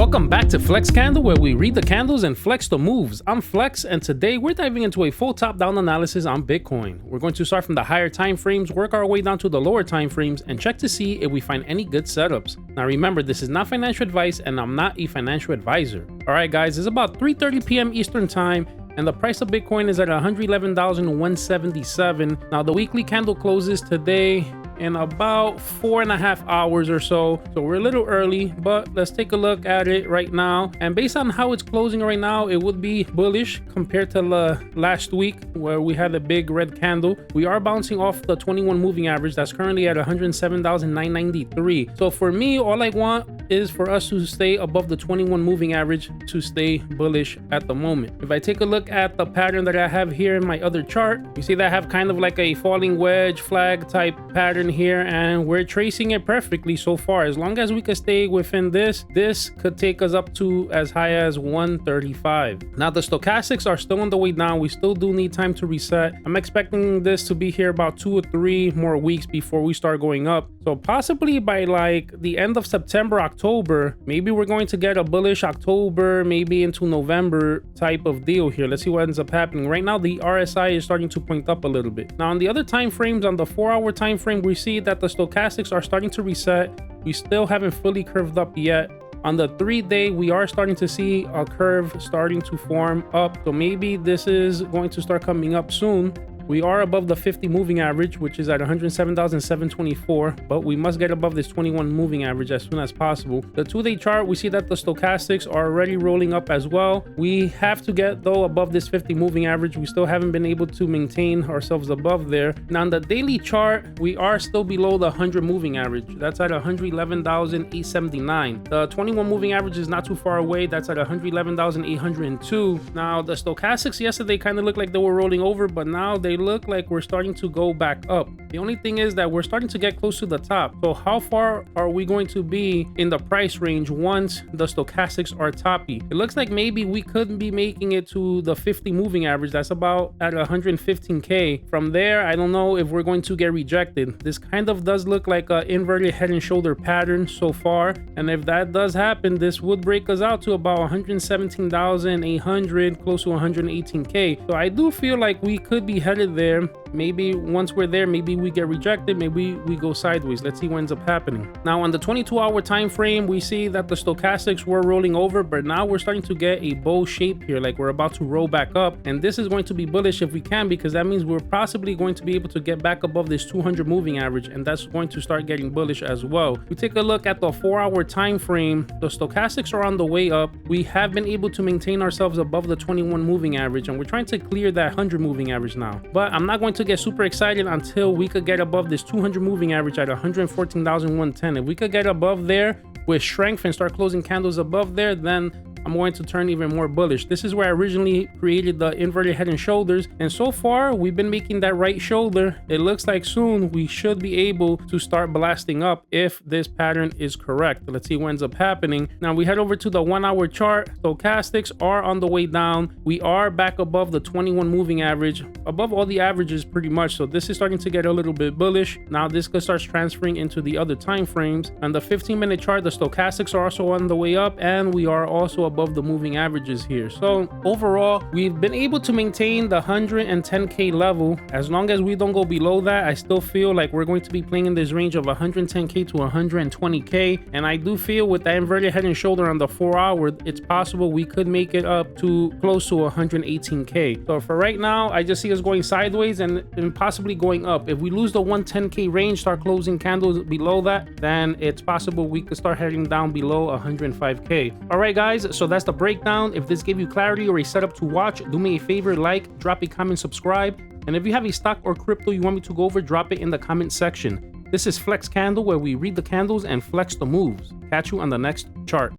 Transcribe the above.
Welcome back to Flex Candle, where we read the candles and flex the moves. I'm Flex, and today we're diving into a full top-down analysis on Bitcoin. We're going to start from the higher time frames, work our way down to the lower time frames, and check to see if we find any good setups. Now remember, this is not financial advice, and I'm not a financial advisor. Alright guys, it's about 3:30 p.m. Eastern time, and the price of Bitcoin is at $111,177. Now the weekly candle closes today in about 4.5 hours or so we're a little early, but let's take a look at it right now. And based on how it's closing right now, it would be bullish compared to last week where we had a big red candle. We are bouncing off the 21 moving average that's currently at 107,993. So for me, all I want is for us to stay above the 21 moving average to stay bullish at the moment. If I take a look at the pattern that I have here in my other chart, you see that I have kind of like a falling wedge flag type pattern here, and we're tracing it perfectly so far. As long as we can stay within this could take us up to as high as 135. Now the stochastics are still on the way down. We still do need time to reset. I'm expecting this to be here about 2 or 3 more weeks before we start going up. So possibly by like the end of September, October, maybe we're going to get a bullish October, maybe into November type of deal here. Let's see what ends up happening. Right now the RSI is starting to point up a little bit. Now on the other time frames, on the 4-hour time frame, we see that the stochastics are starting to reset. We still haven't fully curved up yet. On the 3-day, we are starting to see a curve starting to form up. So maybe this is going to start coming up soon. We are above the 50 moving average, which is at 107,724, but we must get above this 21 moving average as soon as possible. The 2-day chart, we see that the stochastics are already rolling up as well. We have to get, though, above this 50 moving average. We still haven't been able to maintain ourselves above there. Now, on the daily chart, we are still below the 100 moving average. That's at 111,879. The 21 moving average is not too far away. That's at 111,802. Now, the stochastics yesterday kind of looked like they were rolling over, but now they look like we're starting to go back up. The only thing is that we're starting to get close to the top. So how far are we going to be in the price range once the stochastics are toppy? It looks like maybe we could be making it to the 50 moving average. That's about at 115k. From there, I don't know if we're going to get rejected. This kind of does look like an inverted head and shoulder pattern so far, and if that does happen, this would break us out to about 117,800, close to 118k. So I do feel like we could be headed there. Maybe once we're there, maybe we get rejected, maybe we go sideways. Let's see what ends up happening. Now on the 22-hour time frame, we see that the stochastics were rolling over, but now we're starting to get a bow shape here, like we're about to roll back up, and this is going to be bullish if we can, because that means we're possibly going to be able to get back above this 200 moving average, and that's going to start getting bullish as well. We take a look at the 4-hour time frame. The stochastics are on the way up. We have been able to maintain ourselves above the 21 moving average, and we're trying to clear that 100 moving average now. But I'm not going to get super excited until we could get above this 200 moving average at 114,110. If we could get above there with strength and start closing candles above there, then I'm going to turn even more bullish. This is where I originally created the inverted head and shoulders, and so far we've been making that right shoulder. It looks like soon we should be able to start blasting up if this pattern is correct. Let's see what ends up happening. Now we head over to the 1-hour chart. Stochastics are on the way down. We are back above the 21 moving average, above all the averages pretty much. So this is starting to get a little bit bullish. Now this could start transferring into the other time frames. On the 15-minute chart, the stochastics are also on the way up, and we are also above the moving averages here. So overall, we've been able to maintain the 110k level. As long as we don't go below that, I still feel like we're going to be playing in this range of 110k to 120k, and I do feel with that inverted head and shoulder on the 4-hour, it's possible we could make it up to close to 118k. So for right now, I just see us going sideways and possibly going up. If we lose the 110k range, start closing candles below that, then it's possible we could start heading down below 105k. All right guys, so that's the breakdown. If this gave you clarity or a setup to watch, do me a favor, like, drop a comment, subscribe, and if you have a stock or crypto you want me to go over, drop it in the comment section. This is Flex Candle, where we read the candles and flex the moves. Catch you on the next chart.